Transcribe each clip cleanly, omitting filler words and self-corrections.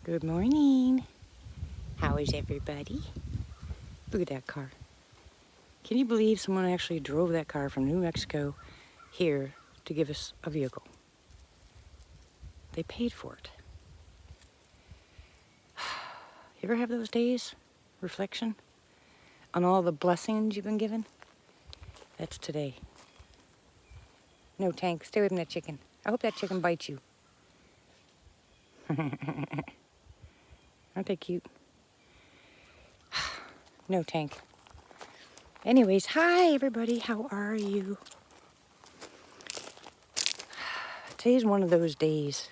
Good morning. How is everybody? Look at that car. Can you believe someone actually drove that car from New Mexico here to give us a vehicle? They paid for it. You ever have those days? Reflection on all the blessings you've been given? That's today. No, Tank, stay away from that chicken. I hope that chicken bites you. Aren't they cute? No, Tank. Anyways, hi everybody, how are you? Today's one of those days.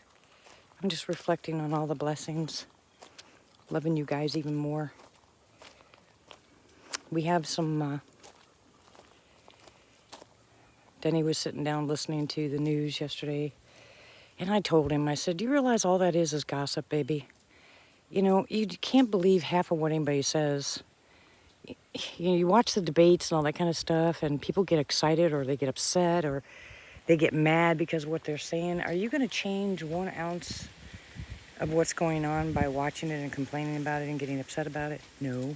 I'm just reflecting on all the blessings, loving you guys even more. We have some, Denny was sitting down listening to the news yesterday, and I told him, I said, do you realize all that is gossip, baby? You know, you can't believe half of what anybody says. You know, you watch the debates and all that kind of stuff, and people get excited or they get upset or they get mad because of what they're saying. Are you going to change 1 ounce of what's going on by watching it and complaining about it and getting upset about it? No.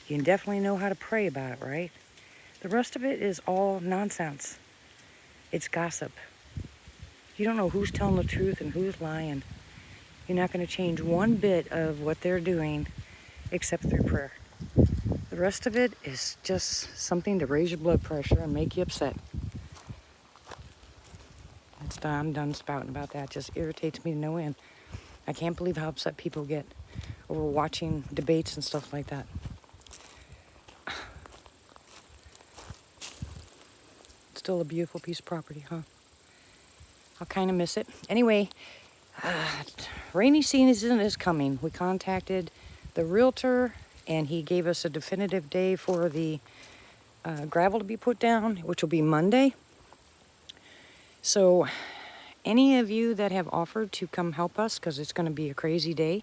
You can definitely know how to pray about it, right? The rest of it is all nonsense. It's gossip. You don't know who's telling the truth and who's lying. You're not going to change one bit of what they're doing except through prayer. The rest of it is just something to raise your blood pressure and make you upset. I'm done spouting about that. It just irritates me to no end. I can't believe how upset people get over watching debates and stuff like that. Still a beautiful piece of property, huh? I'll kind of miss it. Anyway, rainy season is coming. We contacted the realtor, and he gave us a definitive day for the gravel to be put down, which will be Monday. So any of you that have offered to come help us, because it's going to be a crazy day,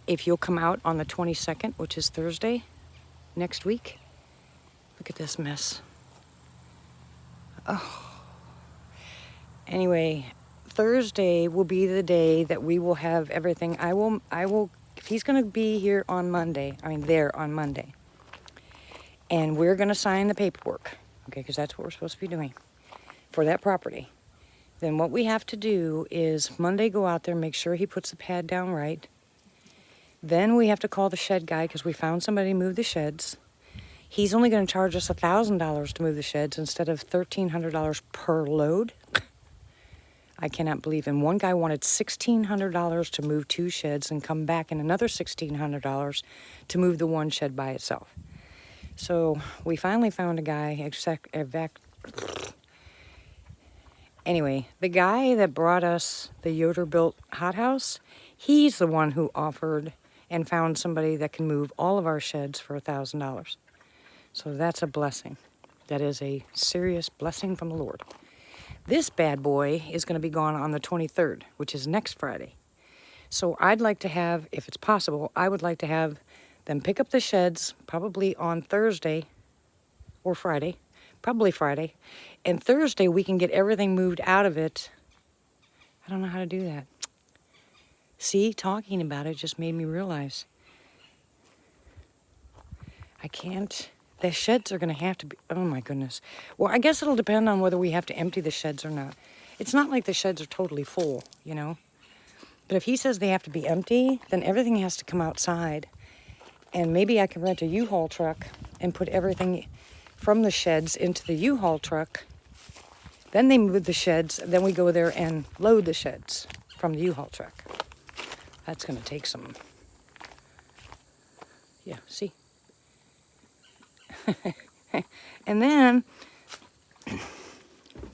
if you'll come out on the 22nd, which is Thursday next week. Look at this mess. Oh. Anyway, Thursday will be the day that we will have everything. I will, if he's going to be here on Monday, there on Monday, and we're going to sign the paperwork, okay, because that's what we're supposed to be doing for that property. Then what we have to do is Monday go out there, make sure he puts the pad down right. Then we have to call the shed guy because we found somebody to move the sheds. He's only going to charge us $1,000 to move the sheds instead of $1,300 per load. I cannot believe. And one guy wanted $1,600 to move 2 sheds and come back and another $1,600 to move the 1 shed by itself. So we finally found a guy, Anyway, the guy that brought us the Yoder-built hothouse, he's the one who offered and found somebody that can move all of our sheds for $1,000. So that's a blessing. That is a serious blessing from the Lord. This bad boy is going to be gone on the 23rd, which is next Friday. So I'd like to have, if it's possible, I would like to have them pick up the sheds probably on Thursday or Friday. Probably Friday. And Thursday we can get everything moved out of it. I don't know how to do that. See, talking about it just made me realize I can't. The sheds are going to have to be, oh my goodness. Well, I guess it'll depend on whether we have to empty the sheds or not. It's not like the sheds are totally full, you know. But if he says they have to be empty, then everything has to come outside. And maybe I can rent a U-Haul truck and put everything from the sheds into the U-Haul truck. Then they move the sheds. Then we go there and load the sheds from the U-Haul truck. That's going to take some. Yeah, see. And then,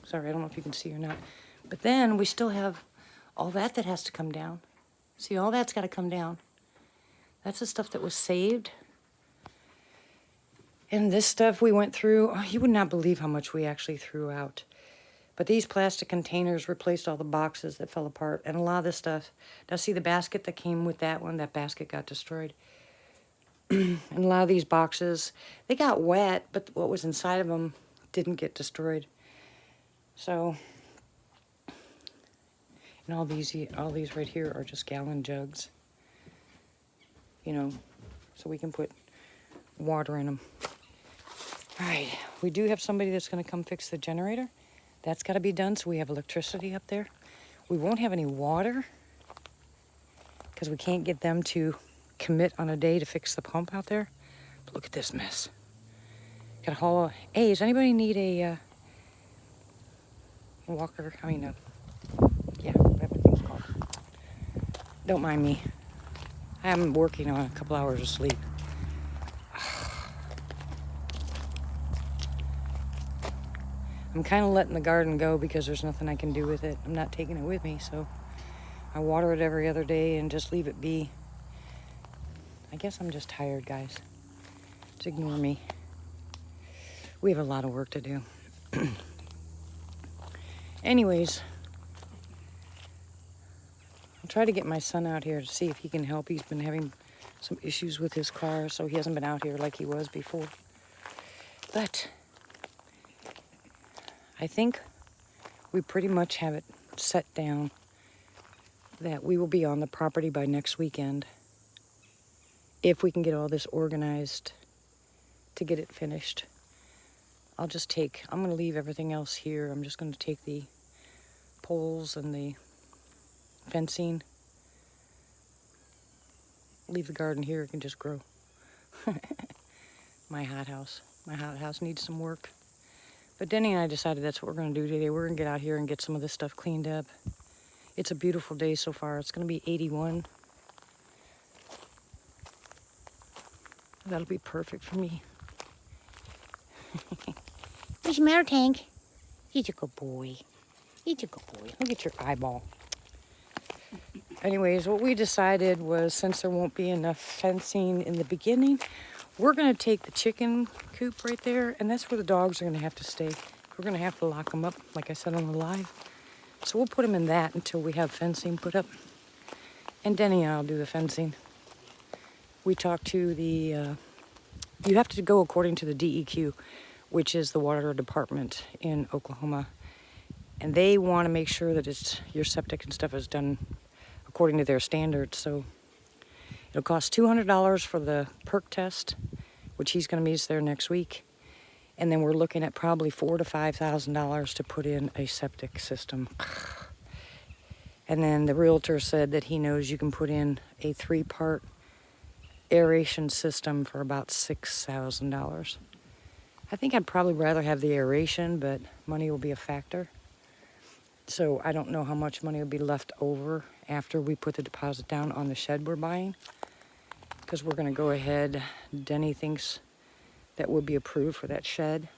sorry, I don't know if you can see or not. But then we still have all that has to come down. See, all that's got to come down. That's the stuff that was saved. And this stuff we went through, you would not believe how much we actually threw out. But these plastic containers replaced all the boxes that fell apart. And a lot of this stuff. Now see the basket that came with that one? That basket got destroyed. And a lot of these boxes, they got wet, but what was inside of them didn't get destroyed. So, and all these right here are just gallon jugs. you know, so we can put water in them. All right, we do have somebody that's going to come fix the generator. That's got to be done so we have electricity up there. We won't have any water because we can't get them to commit on a day to fix the pump out there. But look at this mess. Got a haul. Hey, does anybody need a walker? I mean, yeah, whatever the thing's called. Don't mind me. I'm working on a couple hours of sleep. I'm kind of letting the garden go because there's nothing I can do with it. I'm not taking it with me, so I water it every other day and just leave it be. I guess I'm just tired, guys. Just ignore me. We have a lot of work to do. Anyways, I'll try to get my son out here to see if he can help. He's been having some issues with his car, so he hasn't been out here like he was before. But I think we pretty much have it set down that we will be on the property by next weekend if we can get all this organized to get it finished. I'm going to leave everything else here. I'm just going to take the poles and the fencing, leave the garden here. It can just grow. My hothouse needs some work. But Denny and I decided that's what we're going to do today. We're going to get out here and get some of this stuff cleaned up. It's a beautiful day so far. It's going to be 81. That'll be perfect for me. Where's your matter, Tank? He's a good boy. He's a good boy. Look at your eyeball. Anyways, what we decided was, since there won't be enough fencing in the beginning, we're going to take the chicken coop right there, and that's where the dogs are going to have to stay. We're going to have to lock them up, like I said on the live. So we'll put them in that until we have fencing put up. And Denny and I'll do the fencing. We talked to the... you have to go according to the DEQ, which is the water department in Oklahoma. And they want to make sure that your septic and stuff is done according to their standards. So it'll cost $200 for the perk test, which he's going to meet us there next week. And then we're looking at probably $4,000 to $5,000 to put in a septic system. And then the realtor said that he knows you can put in a 3-part aeration system for about $6,000. I think I'd probably rather have the aeration, but money will be a factor. So I don't know how much money will be left over after we put the deposit down on the shed we're buying, because we're going to go ahead. Denny thinks that will be approved for that shed,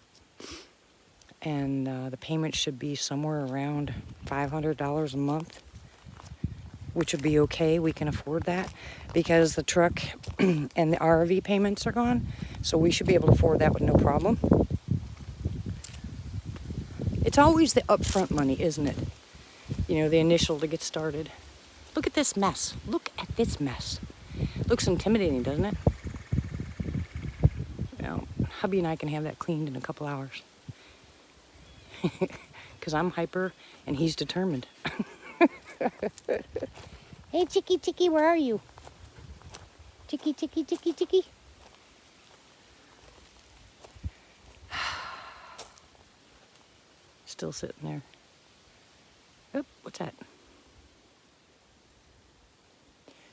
and the payment should be somewhere around $500 a month, which would be okay. We can afford that because the truck and the RV payments are gone, so we should be able to afford that with no problem. It's always the upfront money, isn't it? You know, the initial to get started. Look at this mess. Look at this mess. Looks intimidating, doesn't it? Well, hubby and I can have that cleaned in a couple hours. Because I'm hyper and he's determined. Hey, Chicky, Chicky, where are you? Chicky, Chicky, Chicky, Chicky. Still sitting there. Oop, what's that?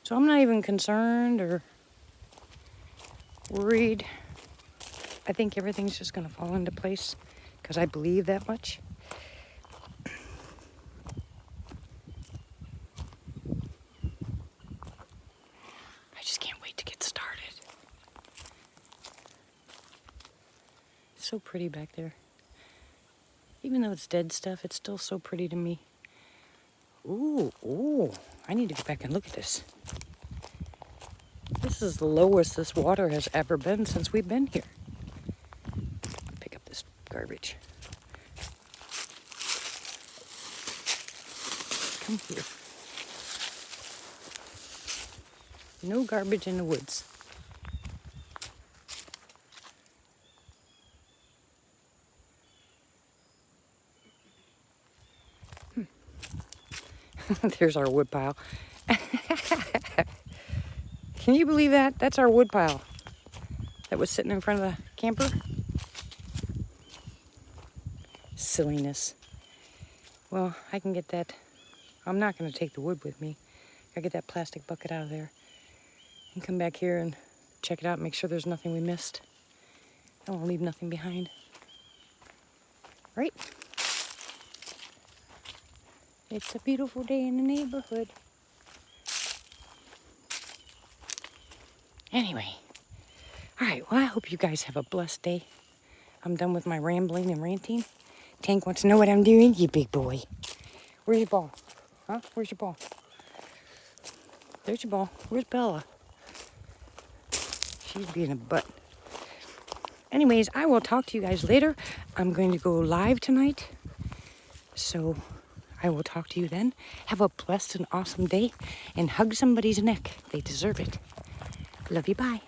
So I'm not even concerned or worried. I think everything's just going to fall into place because I believe that much. I just can't wait to get started. It's so pretty back there. Even though it's dead stuff, it's still so pretty to me. Ooh, I need to go back and look at this. This is the lowest this water has ever been since we've been here. I'll pick up this garbage. Come here. No garbage in the woods. There's our wood pile. Can you believe that? That's our wood pile that was sitting in front of the camper. Silliness. Well, I can get that. I'm not going to take the wood with me. I get that plastic bucket out of there and come back here and check it out and make sure there's nothing we missed. I won't leave nothing behind. Right? It's a beautiful day in the neighborhood. Anyway. All right, well, I hope you guys have a blessed day. I'm done with my rambling and ranting. Tank wants to know what I'm doing. You big boy. Where's your ball? Huh? Where's your ball? There's your ball. Where's Bella? She's being a butt. Anyways, I will talk to you guys later. I'm going to go live tonight. So I will talk to you then. Have a blessed and awesome day. And hug somebody's neck. They deserve it. Love you. Bye.